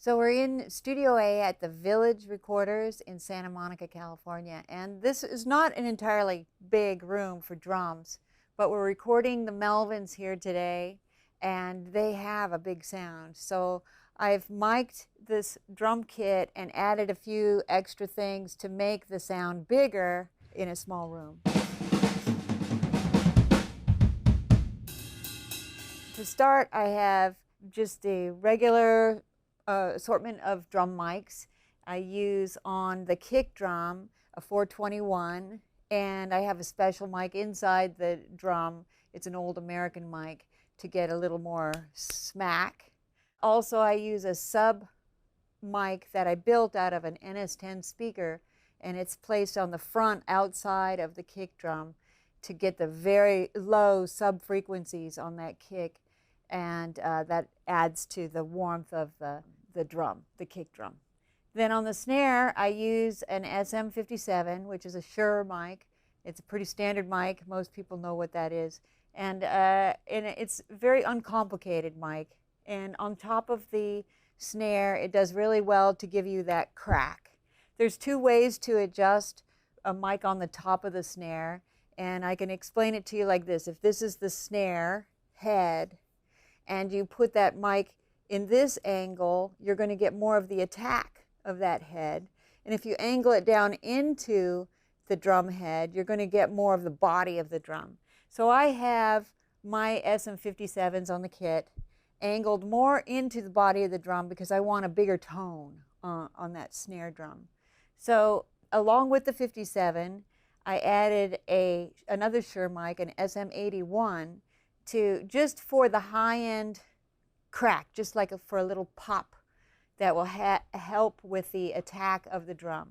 So we're in Studio A at the Village Recorders in Santa Monica, California. And this is not an entirely big room for drums, but we're recording the Melvins here today, and they have a big sound. So I've mic'd this drum kit and added a few extra things to make the sound bigger in a small room. To start, I have just a regular assortment of drum mics. I use on the kick drum a 421, and I have a special mic inside the drum. It's an old American mic to get a little more smack. Also, I use a sub mic that I built out of an NS10 speaker, and it's placed on the front outside of the kick drum to get the very low sub frequencies on that kick, and that adds to the warmth of the drum, the kick drum. Then on the snare, I use an SM57, which is a Shure mic. It's a pretty standard mic. Most people know what that is. And it's a very uncomplicated mic. And on top of the snare, it does really well to give you that crack. There's two ways to adjust a mic on the top of the snare, and I can explain it to you like this. If this is the snare head, and you put that mic in this angle, you're going to get more of the attack of that head. And if you angle it down into the drum head, you're going to get more of the body of the drum. So I have my SM57s on the kit angled more into the body of the drum because I want a bigger tone on that snare drum. So along with the 57, I added another Shure mic, an SM81, to just for the high-end crack, just like for a little pop that will help with the attack of the drum.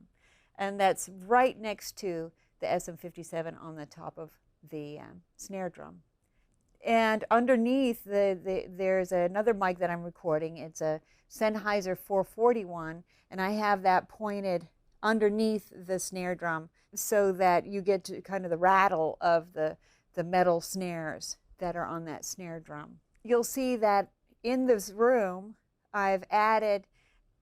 And that's right next to the SM57 on the top of the snare drum. And underneath, there's another mic that I'm recording. It's a Sennheiser 441, and I have that pointed underneath the snare drum so that you get to kind of the rattle of the metal snares that are on that snare drum. You'll see that in this room, I've added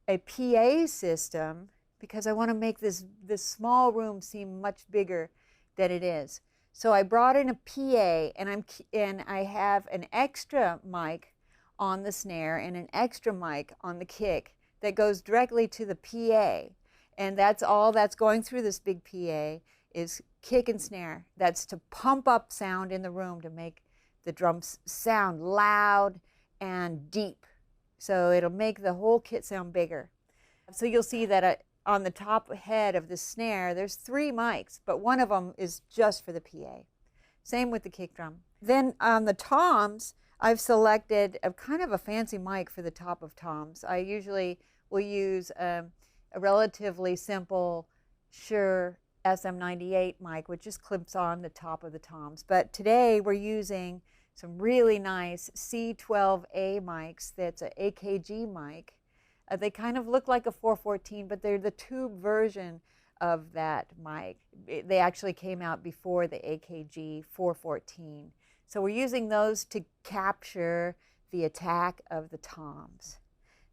a PA system because I want to make this small room seem much bigger than it is. So I brought in a PA, and I have an extra mic on the snare and an extra mic on the kick that goes directly to the PA. And that's all that's going through this big PA is kick and snare. That's to pump up sound in the room to make the drums sound loud and deep. So it'll make the whole kit sound bigger. So you'll see that on the top head of the snare, there's 3 mics, but one of them is just for the PA. Same with the kick drum. Then on the toms, I've selected a kind of a fancy mic for the top of toms. I usually will use a relatively simple Shure SM98 mic, which just clips on the top of the toms. But today we're using some really nice C12A mics. That's an AKG mic. They kind of look like a 414, but they're the tube version of that mic. They actually came out before the AKG 414. So we're using those to capture the attack of the toms.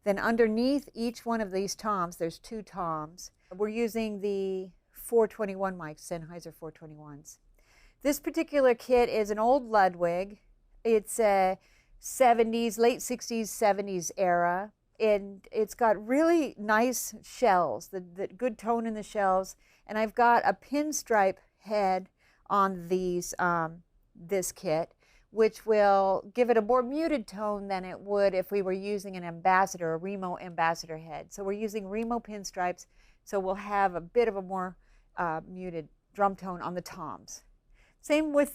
Then underneath each one of these toms, there's 2 toms. We're using the 421 mics, Sennheiser 421s. This particular kit is an old Ludwig. It's a 70s, late 60s, 70s era. And it's got really nice shells, the good tone in the shells. And I've got a pinstripe head on these this kit, which will give it a more muted tone than it would if we were using an Ambassador, a Remo Ambassador head. So we're using Remo pinstripes, so we'll have a bit of a more muted drum tone on the toms. Same with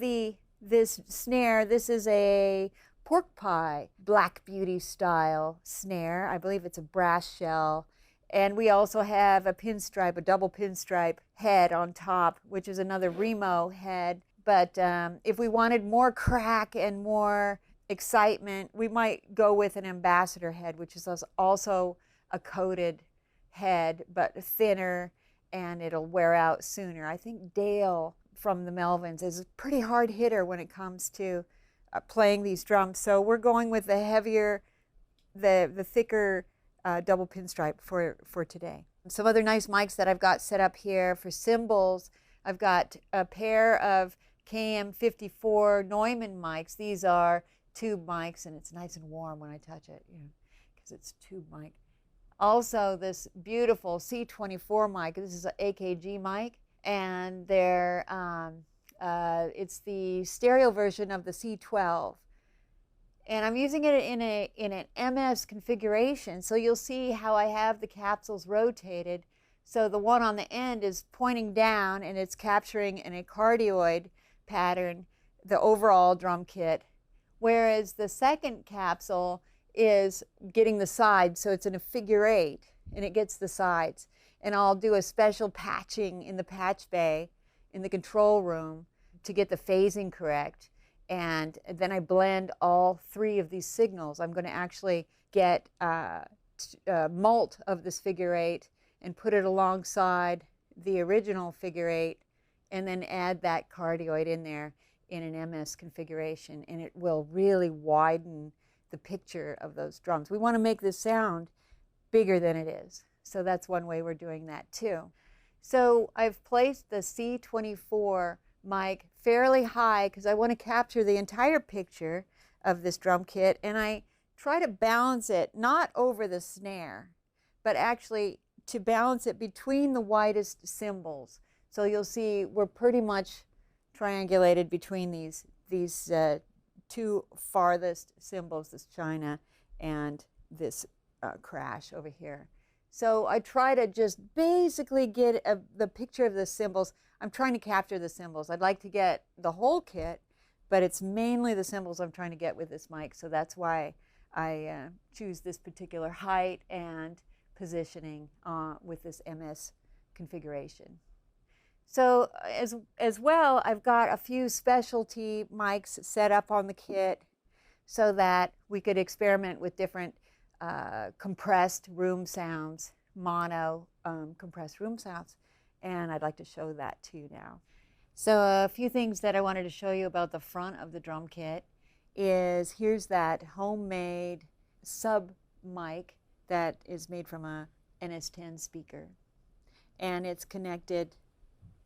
this snare. This is a pork pie Black Beauty style snare. I believe it's a brass shell. And we also have a pinstripe, a double pinstripe head on top, which is another Remo head. But if we wanted more crack and more excitement, we might go with an Ambassador head, which is also a coated head, but thinner, and it'll wear out sooner. I think Dale from the Melvins is a pretty hard hitter when it comes to playing these drums. So we're going with the heavier, the thicker double pinstripe for today. Some other nice mics that I've got set up here for cymbals. I've got a pair of KM54 Neumann mics. These are tube mics, and it's nice and warm when I touch it, because it's tube mic. Also, this beautiful C24 mic. This is an AKG mic, and it's the stereo version of the C12. And I'm using it in an MS configuration, so you'll see how I have the capsules rotated. So the one on the end is pointing down, and it's capturing in a cardioid pattern the overall drum kit, whereas the second capsule is getting the sides, so it's in a figure 8, and it gets the sides. And I'll do a special patching in the patch bay in the control room to get the phasing correct. And then I blend all 3 of these signals. I'm going to actually get mult of this figure 8 and put it alongside the original figure 8, and then add that cardioid in there in an MS configuration, and it will really widen the picture of those drums. We want to make this sound bigger than it is, so that's one way we're doing that too. So I've placed the C24 mic fairly high because I want to capture the entire picture of this drum kit, and I try to balance it not over the snare, but actually to balance it between the widest cymbals. So you'll see we're pretty much triangulated between these 2 farthest cymbals, this China and this crash over here. So I try to just basically get the picture of the cymbals. I'm trying to capture the cymbals. I'd like to get the whole kit, but it's mainly the cymbals I'm trying to get with this mic, so that's why I choose this particular height and positioning with this MS configuration. So as well, I've got a few specialty mics set up on the kit so that we could experiment with different compressed room sounds, mono compressed room sounds, and I'd like to show that to you now. So a few things that I wanted to show you about the front of the drum kit is here's that homemade sub mic that is made from a NS10 speaker, and it's connected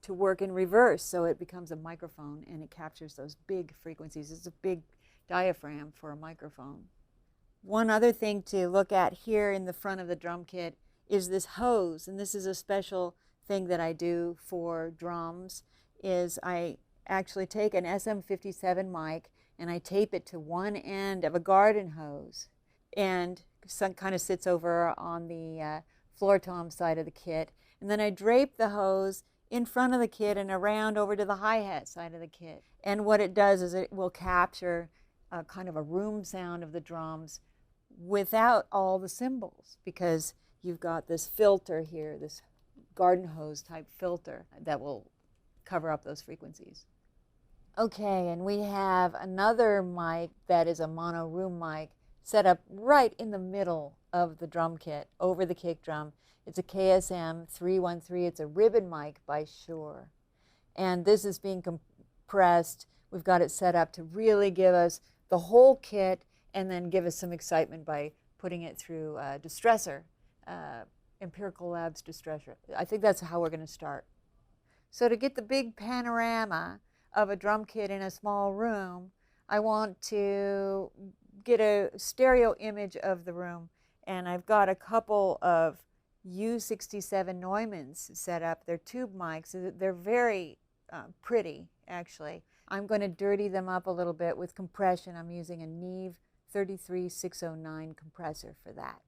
to work in reverse, so it becomes a microphone and it captures those big frequencies. It's a big diaphragm for a microphone. One other thing to look at here in the front of the drum kit is this hose, and this is a special thing that I do for drums, is I actually take an SM57 mic and I tape it to one end of a garden hose, and some kind of sits over on the floor tom side of the kit, and then I drape the hose in front of the kit and around over to the hi-hat side of the kit. And what it does is it will capture kind of a room sound of the drums without all the cymbals, because you've got this filter here, this garden hose type filter that will cover up those frequencies. Okay, and we have another mic that is a mono room mic set up right in the middle of the drum kit over the kick drum. It's a KSM 313. It's a ribbon mic by Shure. And this is being compressed. We've got it set up to really give us the whole kit and then give us some excitement by putting it through Distressor, Empirical Labs Distressor. I think that's how we're going to start. So to get the big panorama of a drum kit in a small room, I want to get a stereo image of the room. And I've got a couple of U67 Neumanns set up. They're tube mics. They're very pretty, actually. I'm going to dirty them up a little bit with compression. I'm using a Neve 33609 compressor for that.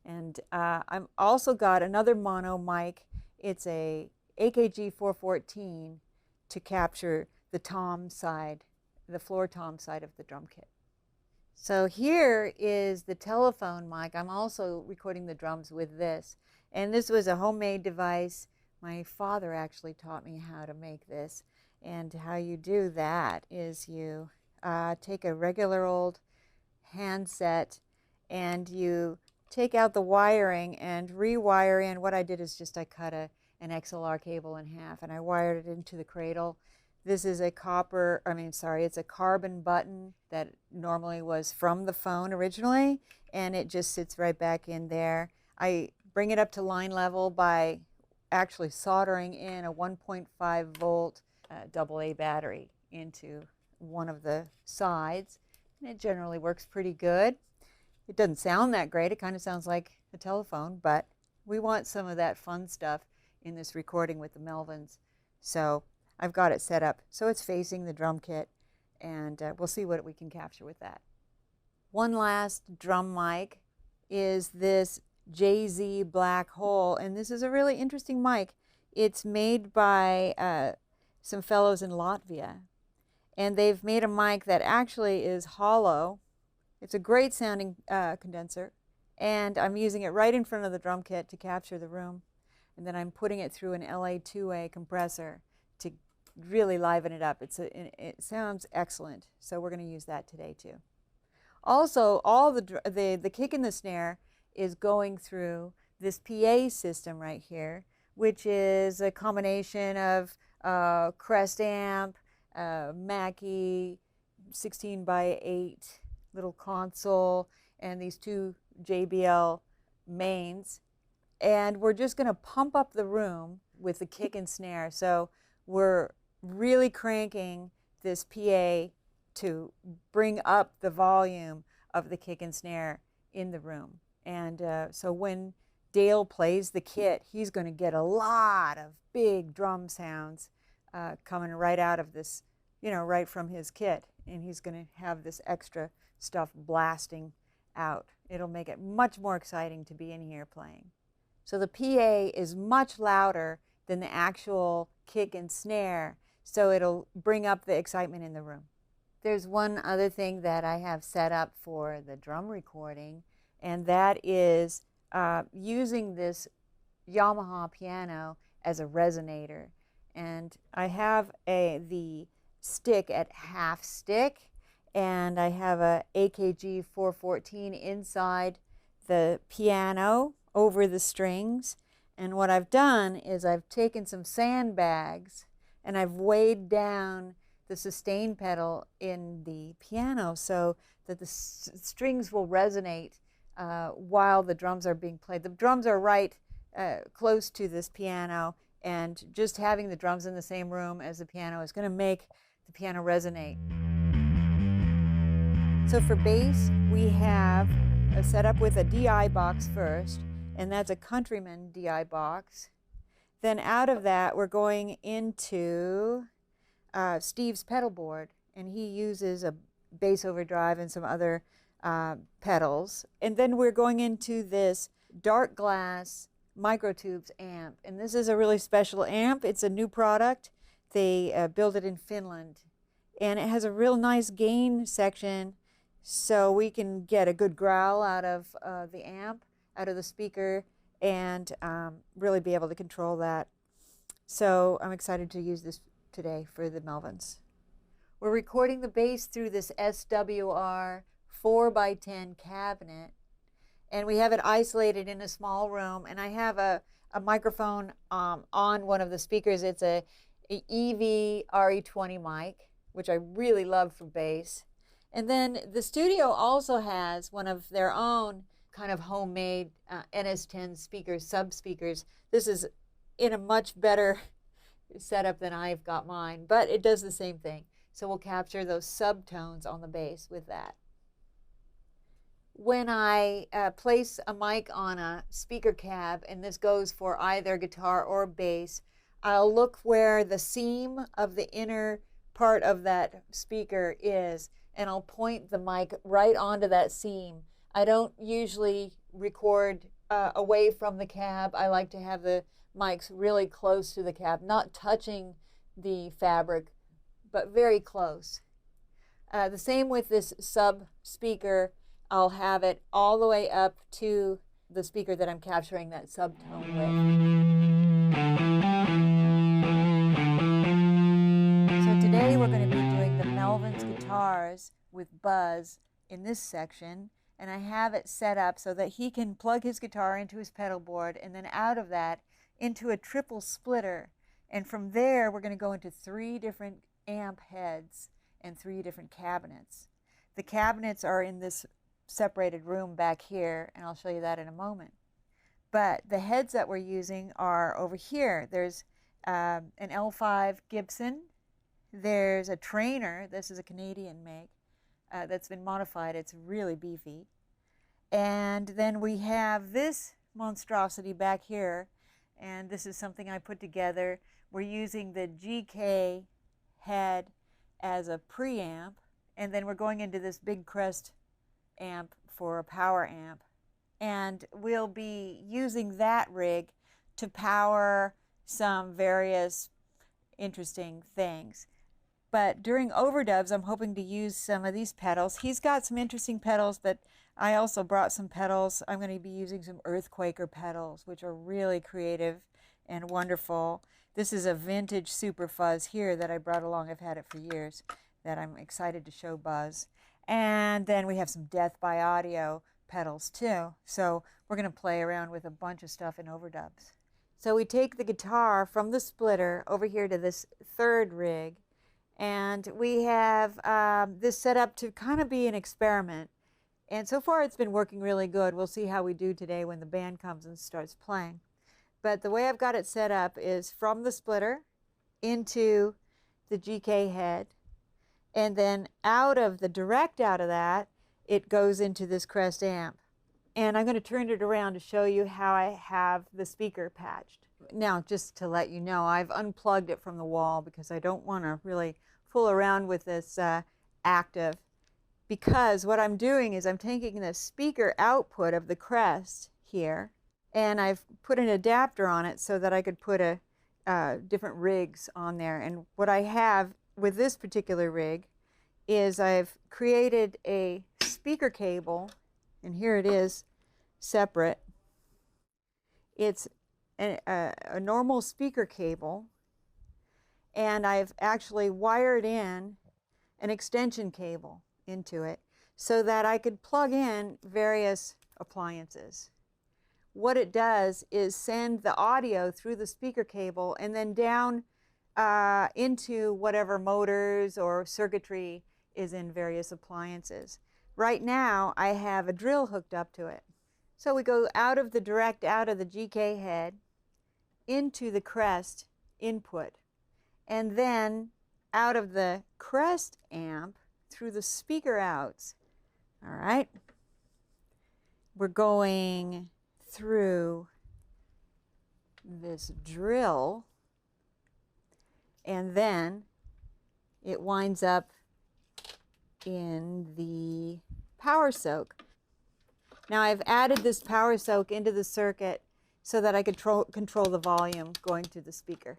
And I've also got another mono mic. It's a AKG 414 to capture the tom side, the floor tom side of the drum kit. So here is the telephone mic. I'm also recording the drums with this. And this was a homemade device. My father actually taught me how to make this. And how you do that is you take a regular old handset and you take out the wiring and rewire in. What I did is just I cut an XLR cable in half and I wired it into the cradle This is a it's a carbon button that normally was from the phone originally, and it just sits right back in there. I bring it up to line level by actually soldering in a 1.5 volt AA battery into one of the sides, and it generally works pretty good. It doesn't sound that great. It kind of sounds like a telephone, but we want some of that fun stuff in this recording with the Melvins. So I've got it set up so it's facing the drum kit, and we'll see what we can capture with that. One last drum mic is this JZ Black Hole, and this is a really interesting mic. It's made by some fellows in Latvia, and they've made a mic that actually is hollow. It's a great sounding condenser, and I'm using it right in front of the drum kit to capture the room, and then I'm putting it through an LA2A compressor to really liven it up. It sounds excellent, so we're going to use that today too. Also, all the kick and the snare is going through this PA system right here, which is a combination of Crest amp, Mackie 16x8 little console, and these two JBL mains. And we're just going to pump up the room with the kick and snare. So we're really cranking this PA to bring up the volume of the kick and snare in the room. And so when Dale plays the kit, he's going to get a lot of big drum sounds coming right out of this, right from his kit. And he's going to have this extra stuff blasting out. It'll make it much more exciting to be in here playing. So the PA is much louder than the actual kick and snare, so it'll bring up the excitement in the room. There's one other thing that I have set up for the drum recording, and that is using this Yamaha piano as a resonator. And I have the stick at half stick, and I have a AKG 414 inside the piano over the strings. And what I've done is I've taken some sandbags and I've weighed down the sustain pedal in the piano so that the strings will resonate while the drums are being played. The drums are right close to this piano, and just having the drums in the same room as the piano is going to make the piano resonate. So for bass, we have a setup with a DI box first, and that's a Countryman DI box. Then out of that, we're going into Steve's pedal board, and he uses a bass overdrive and some other pedals. And then we're going into this dark glass microtubes amp, and this is a really special amp. It's a new product. They built it in Finland, and it has a real nice gain section, so we can get a good growl out of the amp, out of the speaker, and really be able to control that. So I'm excited to use this today for the Melvins. We're recording the bass through this SWR 4x10 cabinet, and we have it isolated in a small room, and I have a microphone on one of the speakers. It's a EV RE20 mic, which I really love for bass. And then the studio also has one of their own kind of homemade NS10 speakers, sub-speakers. This is in a much better setup than I've got mine, but it does the same thing. So we'll capture those subtones on the bass with that. When I place a mic on a speaker cab, and this goes for either guitar or bass, I'll look where the seam of the inner part of that speaker is, and I'll point the mic right onto that seam. I don't usually record away from the cab. I like to have the mics really close to the cab, not touching the fabric, but very close. The same with this sub speaker. I'll have it all the way up to the speaker that I'm capturing that subtone with. So today we're going to be doing the Melvin's guitars with Buzz in this section, and I have it set up so that he can plug his guitar into his pedal board, and then out of that into a triple splitter. And from there we're going to go into 3 different amp heads and 3 different cabinets. The cabinets are in this separated room back here, and I'll show you that in a moment. But the heads that we're using are over here. There's an L5 Gibson. There's a Trainer. This is a Canadian make that's been modified. It's really beefy. And then we have this monstrosity back here, and this is something I put together. We're using the GK head as a preamp, and then we're going into this big crest amp for a power amp. And we'll be using that rig to power some various interesting things. But during overdubs, I'm hoping to use some of these pedals. He's got some interesting pedals, but I also brought some pedals. I'm going to be using some Earthquaker pedals, which are really creative and wonderful. This is a vintage Super Fuzz here that I brought along. I've had it for years, that I'm excited to show Buzz. And then we have some Death by Audio pedals too. So we're going to play around with a bunch of stuff in overdubs. So we take the guitar from the splitter over here to this third rig, and we have this set up to kind of be an experiment. And so far it's been working really good. We'll see how we do today when the band comes and starts playing. But the way I've got it set up is from the splitter into the GK head, and then out of the direct out of that, it goes into this crest amp. And I'm going to turn it around to show you how I have the speaker patched. Now, just to let you know, I've unplugged it from the wall because I don't want to really fool around with this active. Because what I'm doing is I'm taking the speaker output of the crest here, and I've put an adapter on it so that I could put different rigs on there. And what I have with this particular rig is I've created a speaker cable, and here it is separate. It's a normal speaker cable, and I've actually wired in an extension cable into it so that I could plug in various appliances. What it does is send the audio through the speaker cable and then down into whatever motors or circuitry is in various appliances. Right now I have a drill hooked up to it. So we go out of the direct, out of the GK head into the crest input, and then out of the crest amp through the speaker outs. All right, we're going through this drill, and then it winds up in the power soak. Now I've added this power soak into the circuit so that I could control the volume going to the speaker.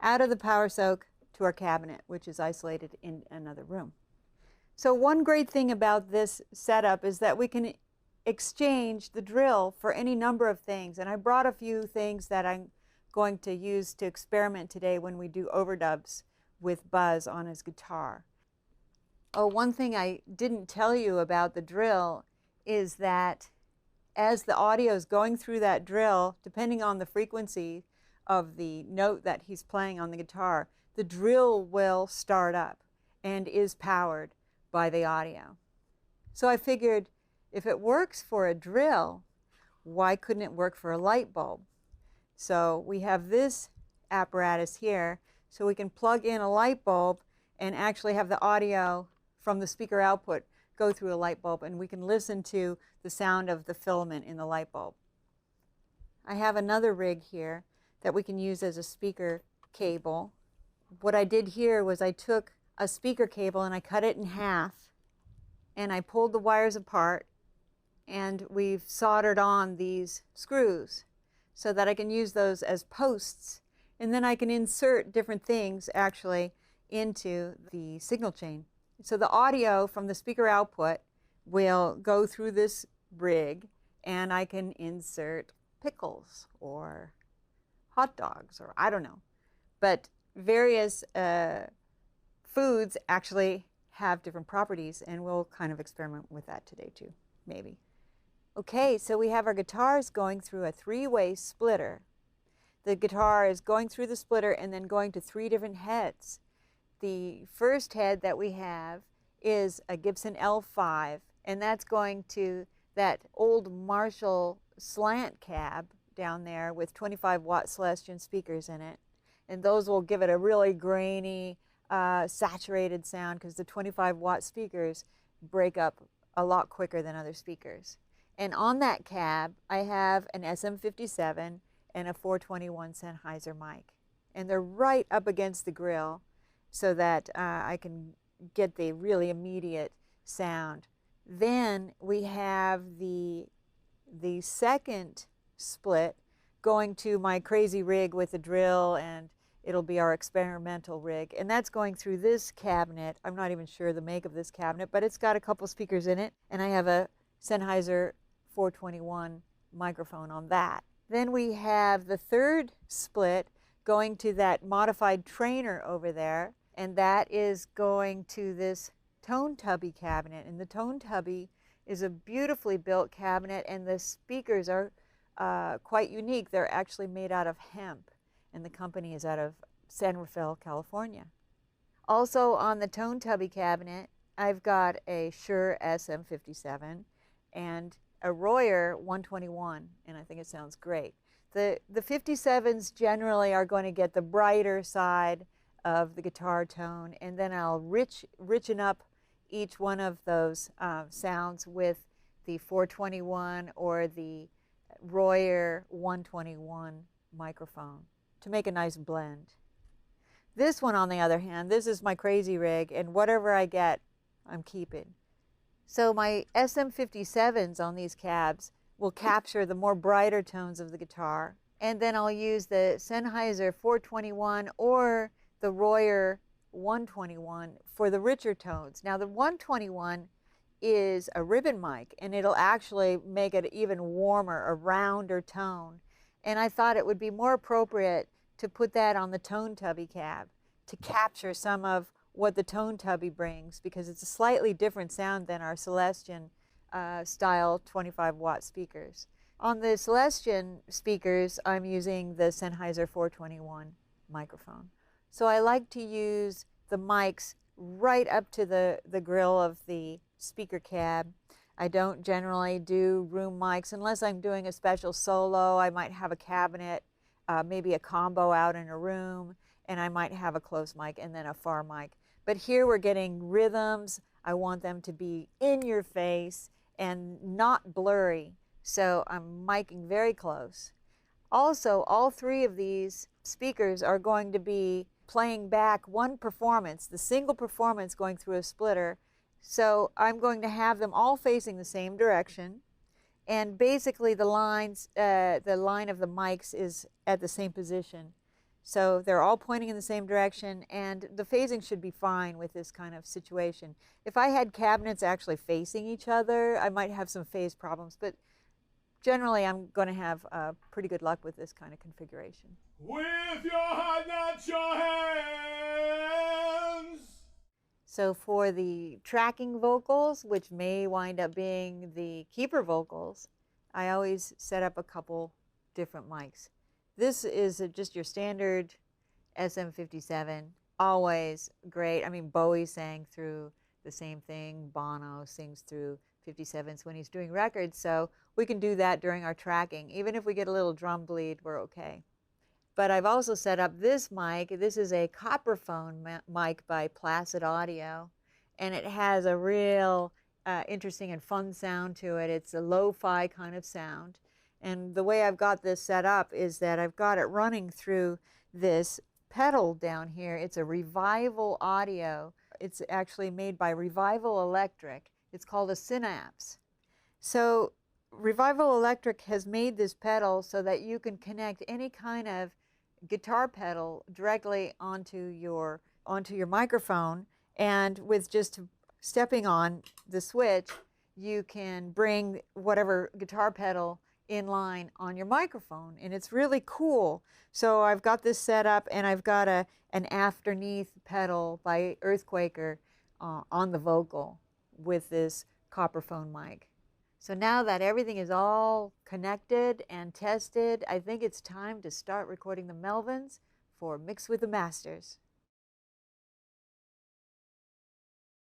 Out of the power soak to our cabinet, which is isolated in another room. So one great thing about this setup is that we can exchange the drill for any number of things. And I brought a few things that I'm going to use to experiment today when we do overdubs with Buzz on his guitar. Oh, one thing I didn't tell you about the drill is that as the audio is going through that drill, depending on the frequency of the note that he's playing on the guitar, the drill will start up and is powered by the audio. So I figured if it works for a drill, why couldn't it work for a light bulb? So we have this apparatus here, so we can plug in a light bulb and actually have the audio from the speaker output go through a light bulb, and we can listen to the sound of the filament in the light bulb. I have another rig here that we can use as a speaker cable. What I did here was I took a speaker cable and I cut it in half, and I pulled the wires apart, and we've soldered on these screws so that I can use those as posts, and then I can insert different things actually into the signal chain. So the audio from the speaker output will go through this rig, and I can insert pickles or hot dogs, or I don't know. But various foods actually have different properties, and we'll kind of experiment with that today too, maybe. Okay, so we have our guitars going through a three-way splitter. The guitar is going through the splitter and then going to 3 different heads. The first head that we have is a Gibson L5, and that's going to that old Marshall slant cab down there with 25-watt Celestion speakers in it. And those will give it a really grainy, saturated sound because the 25-watt speakers break up a lot quicker than other speakers. And on that cab, I have an SM57 and a 421 Sennheiser mic. And they're right up against the grill so that I can get the really immediate sound. Then we have the second split going to my crazy rig with the drill, and it'll be our experimental rig. And that's going through this cabinet. I'm not even sure the make of this cabinet, but it's got a couple speakers in it, and I have a Sennheiser 421 microphone on that. Then we have the third split going to that modified trainer over there, and that is going to this tone tubby cabinet. And the tone tubby is a beautifully built cabinet, and the speakers are quite unique. They're actually made out of hemp, and the company is out of San Rafael, California. Also on the tone tubby cabinet, I've got a Shure SM57 and a Royer 121, and I think it sounds great. The 57s generally are going to get the brighter side of the guitar tone, and then I'll richen up each one of those sounds with the 421 or the Royer 121 microphone to make a nice blend. This one, on the other hand, this is my crazy rig, and whatever I get, I'm keeping. So my SM57s on these cabs will capture the more brighter tones of the guitar, and then I'll use the Sennheiser 421 or the Royer 121 for the richer tones. Now the 121 is a ribbon mic, and it'll actually make it even warmer, a rounder tone. And I thought it would be more appropriate to put that on the tone tubby cab to capture some of what the tone tubby brings, because it's a slightly different sound than our Celestion style 25-watt speakers. On the Celestion speakers, I'm using the Sennheiser 421 microphone. So I like to use the mics right up to the grill of the speaker cab. I don't generally do room mics unless I'm doing a special solo. I might have a cabinet, maybe a combo out in a room, and I might have a close mic and then a far mic. But here we're getting rhythms. I want them to be in your face and not blurry, so I'm miking very close. Also, all three of these speakers are going to be playing back one performance, the single performance going through a splitter. So I'm going to have them all facing the same direction, and basically the line of the mics is at the same position. So they're all pointing in the same direction, and the phasing should be fine with this kind of situation. If I had cabinets actually facing each other, I might have some phase problems, but generally I'm going to have pretty good luck with this kind of configuration. With your heart, not your hands. So for the tracking vocals, which may wind up being the keeper vocals, I always set up a couple different mics. This is just your standard SM57, always great. I mean, Bowie sang through the same thing. Bono sings through 57s when he's doing records, so we can do that during our tracking. Even if we get a little drum bleed, we're okay. But I've also set up this mic. This is a copperphone mic by Placid Audio, and it has a real interesting and fun sound to it. It's a lo-fi kind of sound. And the way I've got this set up is that I've got it running through this pedal down here. It's a Revival Audio. It's actually made by Revival Electric. It's called a Synapse. So Revival Electric has made this pedal so that you can connect any kind of guitar pedal directly onto your microphone, and with just stepping on the switch, you can bring whatever guitar pedal in line on your microphone, and it's really cool. So I've got this set up, and I've got an Afterneath pedal by Earthquaker on the vocal with this copperphone mic. So now that everything is all connected and tested, I think it's time to start recording the Melvins for Mix with the Masters.